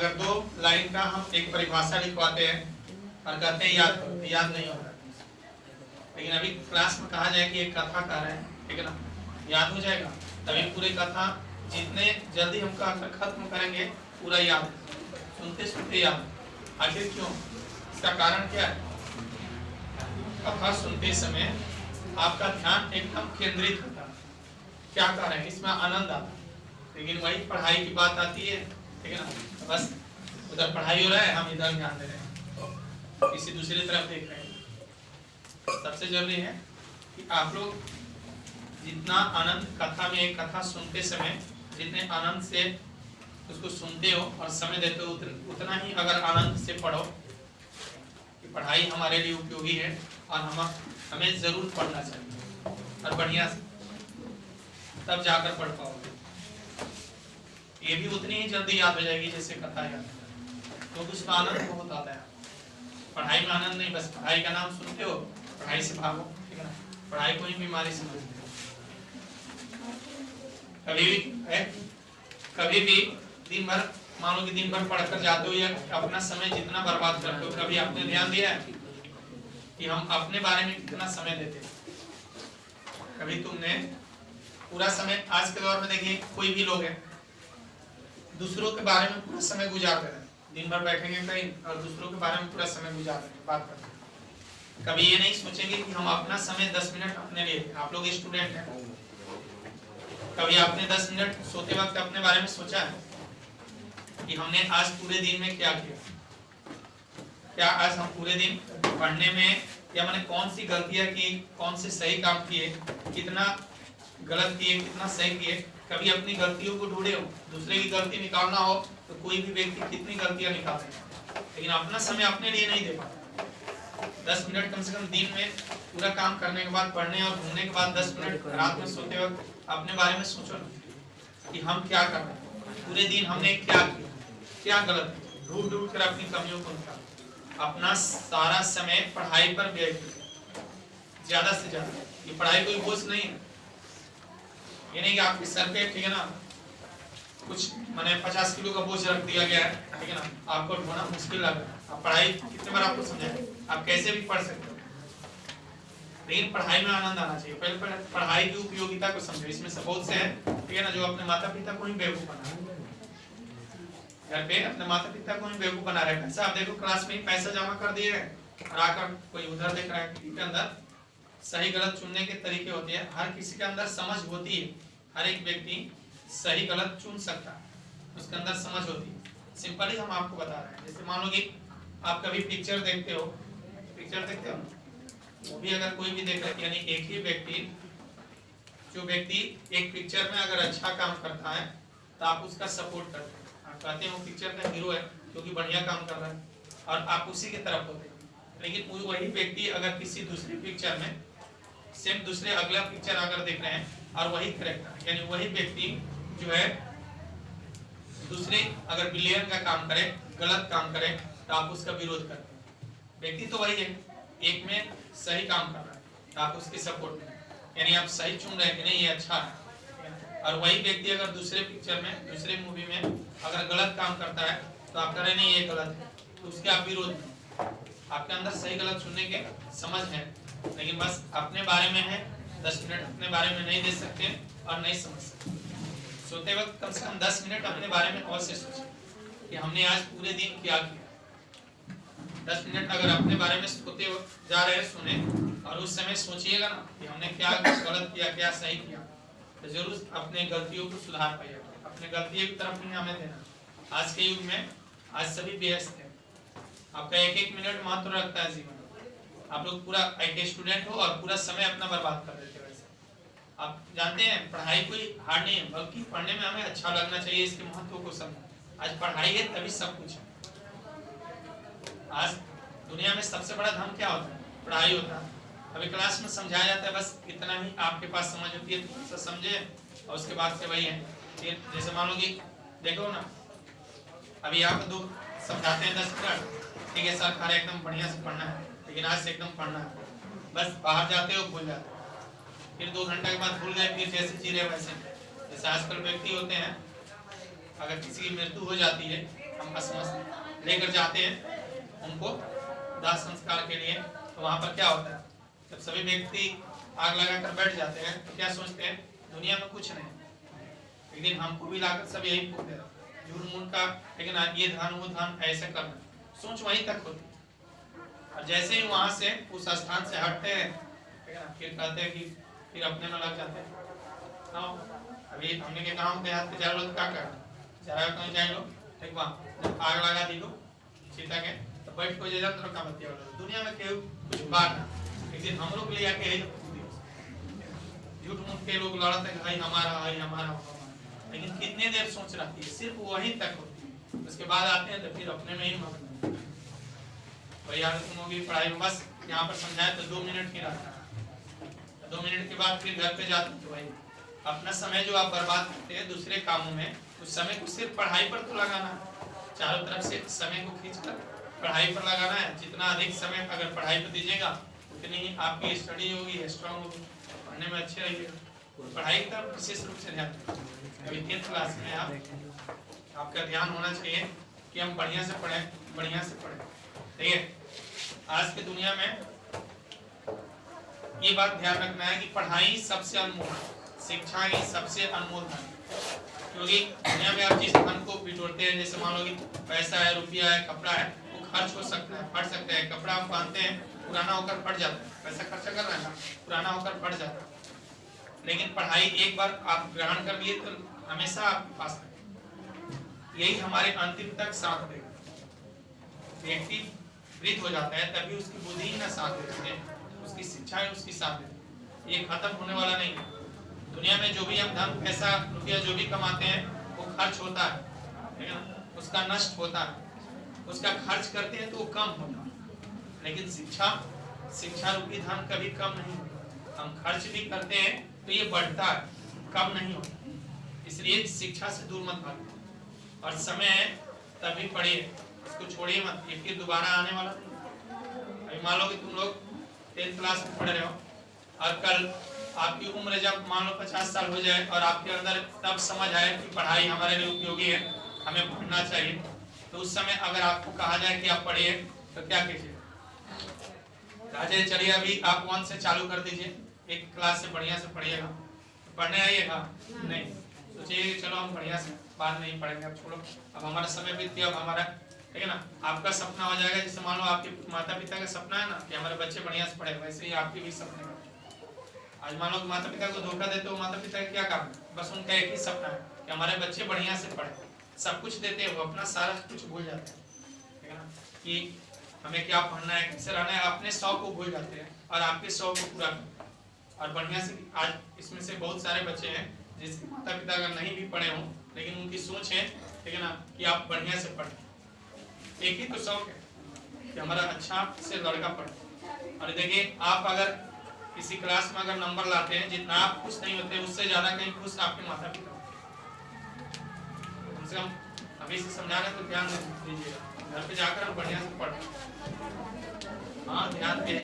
अगर 2 लाइन का हम एक परिभाषा लिखवाते हैं और कहते हैं याद करो, तो याद नहीं होता। लेकिन अभी क्लास में कहा जाए कि एक कथा कह रहे हैं, ठीक है ना, याद हो जाएगा। तभी पूरी कथा जितने जल्दी हम कहकर खत्म करेंगे पूरा याद, सुनते सुनते याद। आखिर क्यों, इसका कारण क्या है? कथा सुनते समय आपका ध्यान एकदम केंद्रित होता है, क्या कह रहे हैं, इसमें आनंद आता है। लेकिन वही पढ़ाई की बात आती है, ठीक है ना, तो बस उधर पढ़ाई हो रहा है, हम इधर ध्यान दे रहे हैं, किसी दूसरी तरफ देख रहे हैं। सबसे जरूरी है कि आप लोग जितना आनंद कथा में, एक कथा सुनते समय जितने आनंद से उसको सुनते हो और समय देते हो, उतना ही अगर आनंद से पढ़ो। कि पढ़ाई हमारे लिए उपयोगी है और हमें जरूर पढ़ना चाहिए और बढ़िया से, तब जाकर पढ़ पाओगे। ये भी उतनी ही जल्दी याद हो जाएगी जैसे कथा याद, तो उसमें आनंद बहुत आता है। पढ़ाई में आनंद नहीं, बस पढ़ाई का नाम सुनते हो, पढ़ाई से भागो, ठीक है ना। पढ़ाई को ही बीमारी समझते हो। कभी भी दिन भर, मान लो कि दिन भर पढ़कर जाते हो या अपना समय जितना बर्बाद करते हो, कभी आपने ध्यान दिया है कि हम अपने बारे में कितना समय देते हैं? कभी तुमने पूरा समय, आज के दौर में देखिए कोई भी लोग हैं दूसरों के बारे में पूरा समय गुजार रहे हैं, दिन भर बैठेंगे कहीं और दूसरों के बारे में पूरा समय गुजार रहे हैं, बात करते हैं। कभी ये नहीं सोचेंगे कि हम अपना समय 10 मिनट अपने लिए, आप लोग स्टूडेंट हैं, कभी आपने 10 मिनट सोते वक्त अपने बारे में सोचा है कि हमने आज पूरे दिन में क्या किया? क्या आज हम पूरे दिन पढ़ने में या मैंने कौन सी गलतियां की, कौन से सही काम किए, कितना गलत किए, कितना सही किए? कभी अपनी गलतियों को ढूंढे हो? दूसरे की गलती निकालना हो तो कोई भी व्यक्ति कितनी गलतियां निकालते हैं, लेकिन अपना समय अपने लिए नहीं दे पाता। 10 मिनट कम से कम दिन में पूरा काम करने के बाद, पढ़ने और घूमने के बाद 10 मिनट रात में सोते वक्त अपने बारे में सोचो कि हम क्या कर रहे हैं, पूरे दिन हमने क्या किया, क्या गलत किया, ढूंढ ढूंढ कर अपनी कमियों को निकालो। अपना सारा समय पढ़ाई पर व्यय कीजिए, ज्यादा से ज्यादा। ये पढ़ाई कोई बोझ नहीं है, ये नहीं कि आपके सर पे, ठीक है ना, कुछ मैंने 50 किलो का बोझ रख दिया गया है, ठीक है ना, आपको ढोना मुश्किल लग रहा है। आप पढ़ाई कितने बार आपको समझाएं, आप कैसे भी पढ़ सकते हो, लेकिन पढ़ाई में आनंद आना चाहिए। पहले पढ़ाई की उपयोगिता को समझो। इसमें से बहुत से हैं, ठीक है ना, जो अपने माता पिता को ही बेवकूफ बना रहे हैं, घर पे अपने माता पिता को ही बेवकूफ बना रहे हैं। पैसा, आप देखो क्लास में ही पैसा जमा कर दिए और आकर कोई उधर देख रहा है कि अंदर सही गलत चुनने के तरीके होते हैं। हर किसी के अंदर समझ होती है, हर एक व्यक्ति सही गलत चुन सकता है, उसके अंदर समझ होती है। सिंपली हम आपको बता रहे हैं। जैसे मान लो कि आप कभी पिक्चर देखते हो, पिक्चर देखते हो, वो भी अगर कोई भी देख रहा है, यानी एक ही व्यक्ति, जो व्यक्ति एक पिक्चर में अगर अच्छा काम करता है तो आप उसका सपोर्ट करते हैं, आप कहते हैं वो पिक्चर का हीरो है क्योंकि बढ़िया काम कर रहा है, और आप उसी की तरफ होते हैं। लेकिन वही व्यक्ति अगर किसी दूसरी पिक्चर में, सेम दूसरे अगला पिक्चर अगर देख रहे हैं और वही करेक्टर, यानी वही व्यक्ति जो है दूसरे अगर विलेन का काम करे, गलत काम करे, तो आप उसका विरोध करते हैं। व्यक्ति तो वही है, एक में सही काम कर रहा है तो आप उसके सपोर्ट में, यानी आप सही चुन रहे हैं कि नहीं ये अच्छा है। और वही व्यक्ति अगर दूसरे पिक्चर में, दूसरे मूवी में अगर गलत काम करता है तो आप कह रहे नहीं ये गलत है, तो उसके आप विरोध में। आपके अंदर सही गलत चुनने के समझ है, लेकिन बस अपने बारे में है, 10 मिनट अपने बारे में नहीं दे सकते और नहीं समझ सकते। सोते वक्त कम से कम 10 मिनट अपने बारे में और से सोचें कि हमने आज पूरे दिन क्या किया। 10 मिनट अगर अपने बारे में सोते वक्त जा रहे हैं सुने, और उस समय सोचिएगा ना कि हमने क्या गलत किया, क्या सही किया, तो जरूर अपने गलतियों को सुधार पाइएगा। अपने गलतियों की तरफ नहीं हमें देना। आज के युग में आज सभी व्यस्त है, आपका एक एक मिनट महत्व रखता है जीवन। आप लोग पूरा एक स्टूडेंट हो और पूरा समय अपना बर्बाद कर देते हो। वैसे आप जानते हैं पढ़ाई कोई हार नहीं है, बल्कि पढ़ने में हमें अच्छा लगना चाहिए, इसके महत्व को समझो। आज पढ़ाई है तभी सब कुछ है। आज दुनिया में सबसे बड़ा धन क्या होता है? पढ़ाई होता है। अभी क्लास में समझाया जाता है, बस इतना ही आपके पास समझ होती है, थोड़ा सा समझे और उसके बाद से वही है। जैसे मान लो कि देखो ना, अभी आप दो समझाते हैं 10 मिनट, ठीक है सर खा रहे एकदम बढ़िया से पढ़ना है, लेकिन आज से एकदम पढ़ना है, बस बाहर जाते हो भूल जाते हो, फिर 2 घंटे के बाद भूल गए, फिर जैसे जी रहे वैसे। जैसे आजकल व्यक्ति होते हैं, अगर किसी की मृत्यु हो जाती है, हम असमस्त लेकर जाते हैं उनको दाह संस्कार के लिए। तो वहां पर क्या होता है, जब सभी व्यक्ति आग लगाकर बैठ जाते हैं तो क्या सोचते हैं, दुनिया में कुछ नहीं, एक दिन हमको भी लाकर सब यही फूक देगा, झूठ मूठ का, लेकिन ये धन वो धन ऐसे करना, सोच वहीं तक होती है। और जैसे ही वहां से उस स्थान से हटते हैं फिर कहते हैं कि फिर अपने में लग जाते हैं। अभी हमने के गाँव देहात के चारों लोग क्या कर जरा कहीं जाए लो, ठीक वहाँ जब आग लगा दी लो सीता के तो बैठ को जंत्र का बतिया दुनिया में केहू कुछ बात ना, एक दिन हम लोग ले आके झूठ मूठ के लोग लड़ते हैं भाई हमारा भाई हमारा, लेकिन कितने देर सोच रखती है, सिर्फ वहीं तक होती है, उसके बाद आते हैं तो फिर अपने में ही मगन। भैया तुम होगी पढ़ाई में बस यहाँ पर समझाए तो 2 मिनट ही रहता है, 2 मिनट के बाद फिर घर पे जाते तो भाई अपना समय जो आप बर्बाद करते हैं दूसरे कामों में, उस समय को सिर्फ पढ़ाई पर तो लगाना है, चारों तरफ से समय को खींचकर पढ़ाई पर लगाना है। जितना अधिक समय अगर पढ़ाई पर दीजिएगा उतनी ही आपकी स्टडी होगी, स्ट्रांग होगी, पढ़ने में अच्छे रहिएगा। पढ़ाई का विशेष रूप से ध्यान, अभी 10th क्लास में आपका ध्यान होना चाहिए कि हम बढ़िया से पढ़ें, बढ़िया से पढ़ें। ठीक है, आज की दुनिया में ये बात ध्यान रखना है कि पढ़ाई सबसे अनमोल, शिक्षा ही सबसे अनमोल धन, क्योंकि दुनिया में आप जिस धन को बिटोरते हैं, जैसे मान लो कि पैसा है, रुपया है, कपड़ा है, वो खर्च हो सकता है, फट सकता है। कपड़ा हम पहनते हैं पुराना होकर फट जाता है, पैसा खर्चा कर रहे हैं ना, पुराना होकर फट जाता है, लेकिन पढ़ाई एक बार आप ग्रहण कर लिए तो हमेशा आपके पास है, यही हमारे अंतिम तक साथ देगा। व्यक्ति वृद्ध हो जाता है तभी उसकी बुद्धि ही ना साथ देती है, उसकी शिक्षा ही उसकी साथ देती है, ये खत्म होने वाला नहीं है। दुनिया में जो भी हम धन पैसा रुपया जो भी कमाते हैं वो खर्च होता है, ठीक है ना, उसका नष्ट होता है, उसका खर्च करते हैं तो वो कम होता है, लेकिन शिक्षा रूपी धन कभी कम नहीं होता। हम खर्च भी करते हैं तो ये बढ़ता है, कम नहीं होता। इसलिए शिक्षा से दूर मत भागो, और समय है तभी पढ़िए, इसको छोड़िए मत, ये फिर दोबारा आने वाला नहीं। अभी मान लो कि तुम लोग 10th क्लास में पढ़ रहे हो और कल आपकी उम्र जब मान लो 50 साल हो जाए और आपके अंदर तब समझ आए कि पढ़ाई हमारे लिए उपयोगी है, हमें पढ़ना चाहिए, तो उस समय अगर आपको कहा जाए कि आप पढ़िए तो क्या कीजिए, कहा जाए चलिए अभी आप 1 से चालू कर दीजिए, एक क्लास से बढ़िया से पढ़िएगा, पढ़ने आइएगा, नहीं सोचिए चलो हम बढ़िया से बाद में ही पढ़ेंगे, अब छोड़ो, अब हमारा समय बीत गया, अब हमारा, ठीक है ना, आपका सपना हो जाएगा। जैसे मान लो आपके माता पिता का सपना है ना कि हमारे बच्चे बढ़िया से पढ़े, वैसे ही आपके भी सपने। आज मान लो माता पिता को धोखा देते हो, माता पिता का क्या काम है, बस उनका एक ही सपना है कि हमारे बच्चे बढ़िया से पढ़े, सब कुछ देते हैं, वो अपना सारा कुछ भूल जाते हैं, ठीक है ना, कि हमें क्या पढ़ना है, कैसे रहना है, अपने शौक को भूल जाते हैं और आपके शौक को पूरा करते हैं। और बढ़िया से आज इसमें से बहुत सारे बच्चे हैं जिसके माता पिता अगर नहीं भी पढ़े हों, लेकिन उनकी सोच है, ठीक है ना, कि आप बढ़िया से पढ़ें, एक ही तो शौक है कि हमारा अच्छा से लड़का पढ़े। और देखिए आप अगर किसी क्लास में अगर नंबर लाते हैं, जितना आप खुश नहीं होते उससे ज्यादा कहीं खुश आपके माता पिता, कम से कम अभी से समझाने तो ध्यान दीजिएगा, घर पे जाकर बढ़िया से पढ़ें। हाँ ध्यान दे।